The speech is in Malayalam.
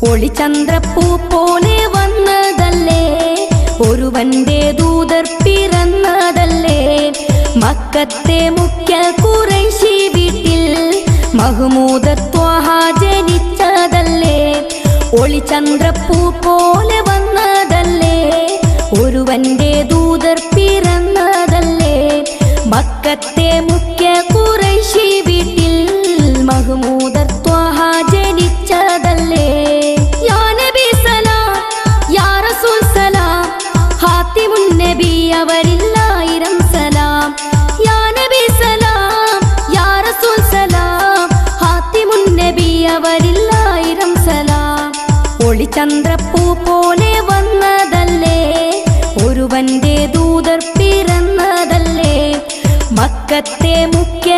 ഒളിചന്ദ്രപ്പൂ പോലെ വന്നതല്ലേ, ഒരുവന്റെ ദൂതർ പിറന്നതല്ലേ. മക്കത്തെ മുഖ്യ ഖുറൈശി വീട്ടിൽ മഹ്മൂദ ത്വാഹ ജനിച്ചതല്ലേ. ഒളിചന്ദ്രപ്പൂ പോലെ വന്നതല്ലേ, ഒരുവന്റെ ദൂതർ പിറന്നതല്ലേ. മക്കത്തെ മുഖ്യ ഖുറൈശി വീട്ടിൽ മഹ്മൂദ ത്വാഹ ജനിച്ചതല്ലേ. യാ നബി സലാം, യാ റസൂൽ സലാം, ഹാത്തിമുൻ നബി അവരില്ലായിരം സലാം. യാ നബി സലാം, യാ റസൂൽ സലാം, ഹാത്തിമുൻ നബി അവരില്ലായിരം സലാം. ഒളിചന്ദ്രപ്പൂ പോലെ വന്നതല്ലേ, ഒരുവന്റെ ദൂതർ പിറന്നതല്ലേ. മക്കത്തെ മുഖ്യ